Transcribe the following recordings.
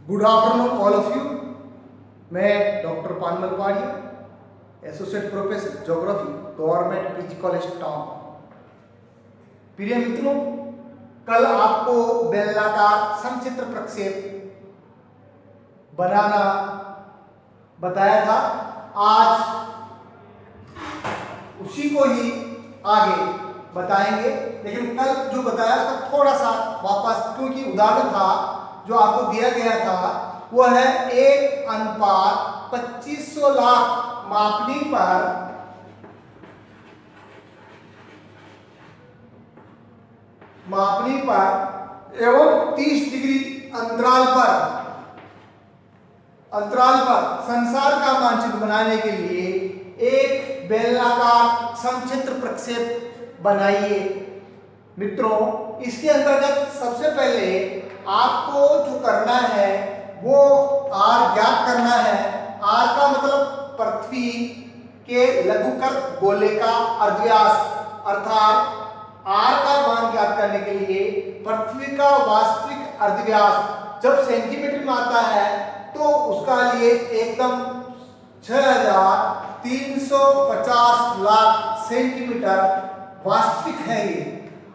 Good afternoon all of you. मैं doctor Panmal Padiya, associate professor geography, government PG college town. प्रिय मित्रों, कल आपको बेलनाकार समचित्र प्रक्षेप बनाना बताया था। आज उसी को ही आगे बताएंगे, लेकिन कल जो बताया उसका थोड़ा सा वापस, क्योंकि उदाहरण था जो आपको दिया गया था वो है 1:2500 लाख मापनी पर एवं 30 डिग्री अंतराल पर संसार का मानचित्र बनाने के लिए एक बेलनाकार समचित्र प्रक्षेप बनाइए। मित्रों, इसके अंतर्गत सबसे पहले आपको जो करना है वो आर ज्ञात करना है। आर का मतलब पृथ्वी के लघुकृत गोले का अर्धव्यास, अर्थात आर का मान ज्ञात करने के लिए पृथ्वी का वास्तविक अर्धव्यास जब सेंटीमीटर में आता है तो उसका लिए एकदम 6350 लाख सेंटीमीटर वास्तविक है ये।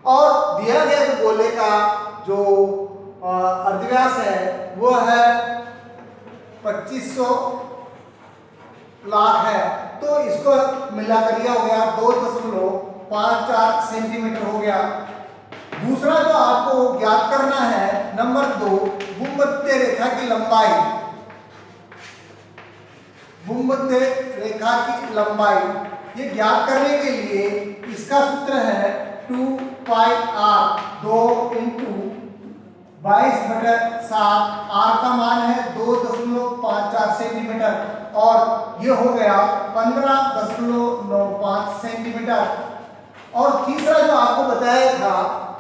और दिया गया गोले का जो अर्धव्यास है वो है 2500 लाख है, तो इसको मिलाकर यह हो गया 2.54 सेंटीमीटर हो गया। दूसरा जो आपको ज्ञात करना है, नंबर 2, भूमध्य रेखा की लंबाई। भूमध्य रेखा की लंबाई ये ज्ञात करने के लिए इसका सूत्र है 2πr, 2 × 22/7। आर का मान है 2.54 सेंटीमीटर और ये हो गया 15.95 सेंटीमीटर। और तीसरा जो आपको बताया था,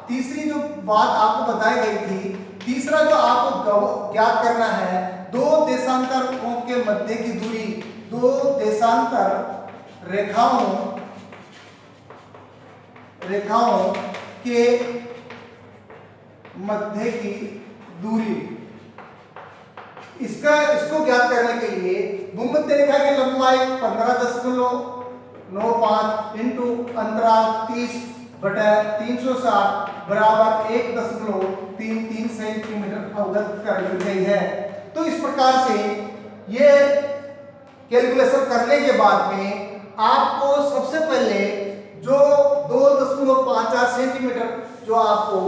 तीसरी जो बात आपको बताई गई थी, तीसरा जो आपको ज्ञात करना है, दो देशांतरों के मध्य की दूरी, दो देशांतर रेखाओं के मध्य की दूरी। इसको ज्ञात करने के लिए भूमध्य रेखा की लंबाई 15.95 इंटू अंतराल 30/360 बराबर 1.33 सेंटीमीटर अवगत कर ली गई है। तो इस प्रकार से ये कैलकुलेशन करने के बाद में आपको सबसे पहले जो 2.54 सेंटीमीटर जो आपको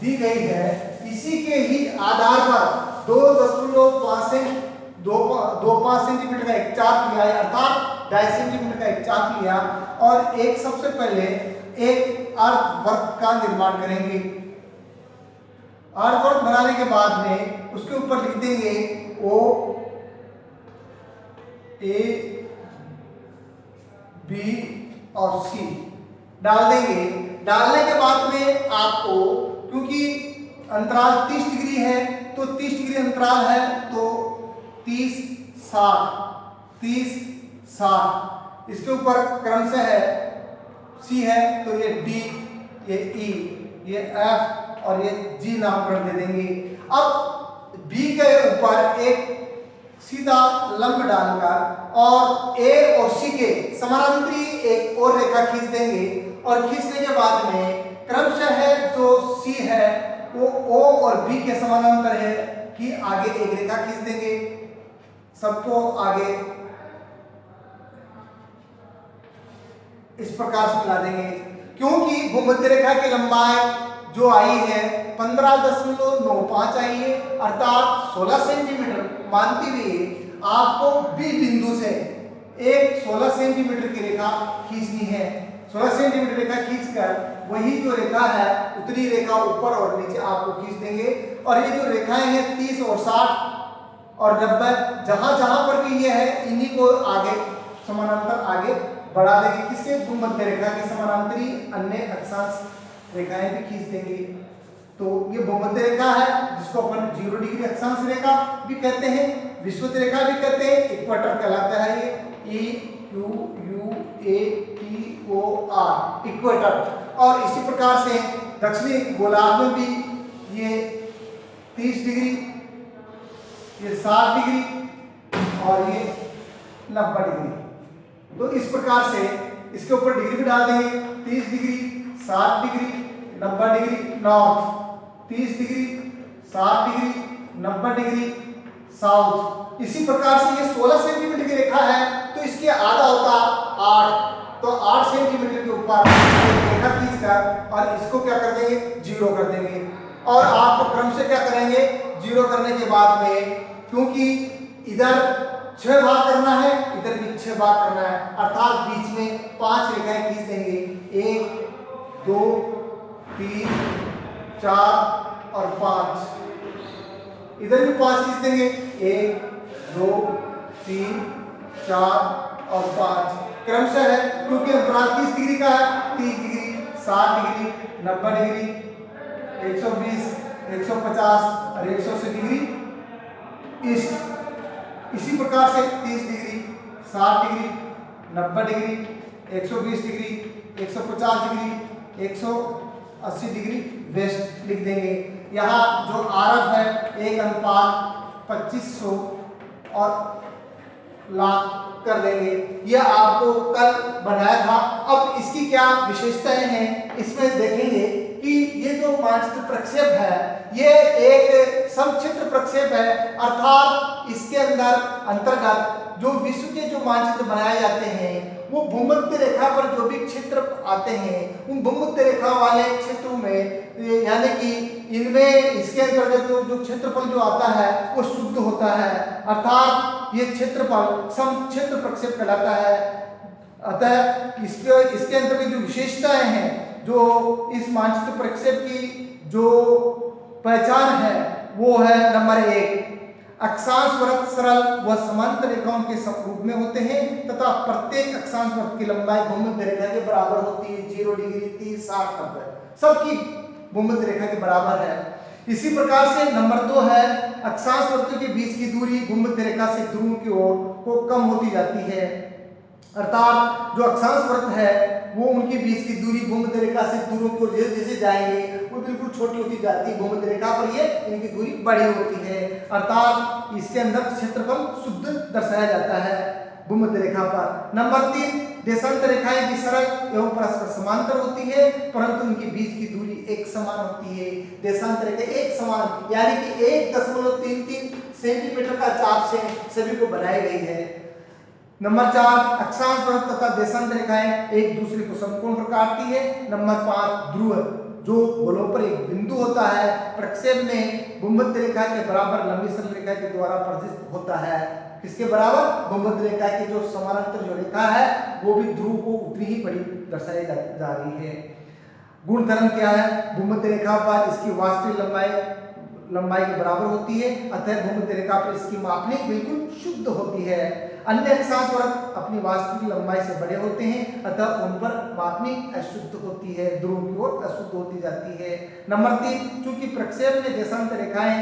दी गई है, इसी के ही आधार पर 2.25 सेंटीमीटर का एक चाप लिया है, अर्थात 2.5 सेंटीमीटर का एक चाप लिया और एक सबसे पहले एक अर्धवृत्त का निर्माण करेंगे। अर्धवृत्त बनाने के बाद में उसके ऊपर लिख देंगे O A B और C डाल देंगे। डालने के बाद में आपको, क्योंकि अंतराल 30 डिग्री है तो 30 डिग्री अंतराल है तो 30 60 इसके ऊपर क्रमशः है C है तो ये D, ये E, ये F और ये G नामकरण दे देंगे। अब B के ऊपर एक सीधा लंब डालकर और A और C के समानांतरी एक और रेखा खींच देंगे और खींचने के बाद में क्रमशः है जो C है वो O और B के समानांतर है कि आगे एक रेखा खींच देंगे, सबको आगे इस प्रकार से मिला देंगे। क्योंकि भूमध्य रेखा की लंबाई जो आई है 15.95 आई है, अर्थात 16 सेंटीमीटर मानते हुए आपको B बिंदु से एक 16 सेंटीमीटर की रेखा खींचनी है। 16 सेंटीमीटर रेखा खींचकर वही जो रेखा है उतनी रेखा ऊपर और नीचे आपको खींच देंगे। और ये जो रेखाएं हैं 30 और 60 और 90, जहां पर भी ये है इन्हीं को आगे समानांतर आगे बढ़ा देंगे। किसके? भूमध्य रेखा के समानांतरी अन्य अक्षांश रेखाएं भी खींच देंगे। तो ये भूमध्य रेखा है जिसको अपन 0 डिग्री अक्षांश रेखा भी कहते हैं, विषुवत रेखा भी कहते हैं, इक्वेटर कहलाता है ये EQUATOR इक्वेटर। और इसी प्रकार से दक्षिणी गोलार्ध में भी ये 30 डिग्री 60 डिग्री और ये 90 डिग्री। तो इस प्रकार से इसके ऊपर डिग्री भी डाल देंगे, 30 degree, 60 degree, 90 degree north, 30 degree, 60 degree, 90 degree south. इसी प्रकार से ये 16 सेंटीमीटर की रेखा है तो इसके आधा होता 8, तो 8 सेंटीमीटर के ऊपर रेखा खींचकर और इसको क्या कर देंगे, 0 कर देंगे। और आपको क्रम से क्या करेंगे, 0 करने के बाद में, क्योंकि इधर 6 भाग करना है, इधर भी 6 भाग करना है, अर्थात बीच में 5 रेखाएं खींच देंगे, 1 2 3 4 और 5। इधर भी 5 खींच देंगे, 1 2 3 4 और 5 क्रमशः है, क्योंकि अंतराल 30 डिग्री का है। 30 डिग्री, 60 डिग्री, 90 डिग्री, 120, 150 और 180 डिग्री ईस्ट। इसी प्रकार से 30 degree, 60 degree, 90 degree, 120 degree, 150 degree, 180 degree west लिख देंगे। यहाँ जो आरब है 1:2500 और लाख कर देंगे। यह आपको कल बनाया था। अब इसकी क्या विशेषताएं हैं इसमें देखेंगे कि ये जो मानचित्र प्रक्षेप है ये एक समक्षेत्र प्रक्षेप है, अर्थात इसके अंतर्गत जो विश्व के जो मानचित्र बनाए जाते हैं वो भूमध्य रेखा पर जो भी क्षेत्र आते हैं उन भूमध्य रेखा वाले क्षेत्रों में, यानी कि इनमें इसके अंतर्गत जो क्षेत्रफल जो आता है वो शुद्ध होता है, अर्थात ये क्षेत्रफल समक्षेत्र प्रक्षेप कहलाता है। अतः इसके अंतर्गत जो विशेषताएं हैं, जो इस मानचित्र प्रक्षेप की जो पहचान है वो है नंबर 1, अक्षांश वृत्त सरल व समांतर रेखाओं के समरूप में होते हैं तथा प्रत्येक अक्षांश वृत्त की लंबाई भूमध्य रेखा के बराबर होती है। 0 डिग्री, 30, 60, 90 सबकी भूमध्य रेखा के बराबर है। इसी प्रकार से नंबर 2 है, अक्षांश वृत्तों के बीच की दूरी भूमध्य रेखा से ध्रुव की ओर को कम होती जाती है, अर्थात जो अक्षांश वृत्त है वो उनके बीच की दूरी भूमध्य रेखा से ध्रुव की ओर जैसे जैसे जाएंगे वो बिल्कुल छोटी होती जाती है, भूमध्य रेखा पर ये इनकी दूरी बड़ी होती है, अर्थात इसके अंदर क्षेत्रफल शुद्ध दर्शाया जाता है भूमध्य रेखा पर। नंबर 3, देशांतर रेखाएं भी सरल एवं परस्पर समांतर होती है परंतु उनके बीच की दूरी एक समान होती है। देशांतर रेखा एक समान यानी कि 1.33 सेंटीमीटर का चाप से सभी को बनाई गई है। नंबर 4, अक्षांश वृत्त तथा देशांतर रेखाएं एक दूसरे को समकोण पर काटती है। नंबर 5, ध्रुव जो गोलों पर एक बिंदु होता है प्रक्षेप में भूमध्य रेखा के बराबर लंबी सरल रेखा के द्वारा प्रदर्शित होता है। किसके बराबर? भूमध्य रेखा की जो समानांतर जो रेखा है वो भी ध्रुव को उतनी ही बड़ी दर्शाई जा रही है। गुणधर्म क्या है? भूमध्य रेखा पर इसकी वास्तविक लंबाई के बराबर होती है, अतः भूमध्य रेखा पर इसकी मापनी बिल्कुल शुद्ध होती है। अन्य अक्षांश वृत्त अपनी वास्तविक लंबाई से बड़े होते हैं अतः उन पर मापनी अशुद्ध होती है, ध्रुव की ओर अशुद्ध होती जाती है। नंबर 3, चूंकि प्रक्षेप में देशांतर रेखाएं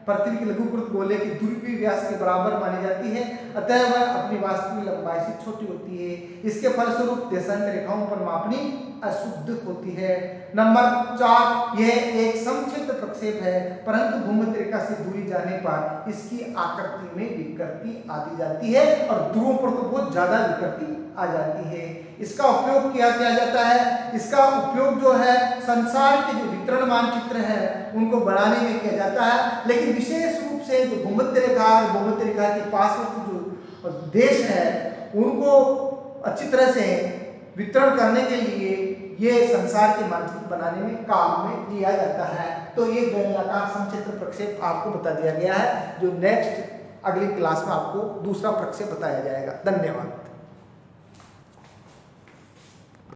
पृथ्वी के लघुकृत गोले की ध्रुवीय व्यास के बराबर मानी जाती है अतः वह अपनी वास्तविक लंबाई से छोटी होती है। इसके फलस्वरूप देशांतर रेखाओं पर मापनी अशुद्ध होती है। नंबर 4, यह एक समक्षेत्र प्रक्षेप है परंतु भूमध्य रेखा से दूरी जाने पर इसकी आकृति में विकृति आती जाती है और ध्रुवों पर तो बहुत ज्यादा विकृति आ जाती है। इसका उपयोग किया जाता है, इसका उपयोग जो है संसार के जो वितरण मानचित्र है उनको बनाने में किया जाता है, लेकिन विशेष रूप से जो भूमध्य रेखा और भूमध्य रेखा के पासवर्ती जो देश है उनको अच्छी तरह से वितरण करने के लिए ये संसार के मानचित्र बनाने में काम में लिया जाता है। तो ये बेलनाकार समक्षेत्र प्रक्षेप आपको बता दिया गया है, जो नेक्स्ट अगली क्लास में आपको दूसरा प्रक्षेप बताया जाएगा। धन्यवाद।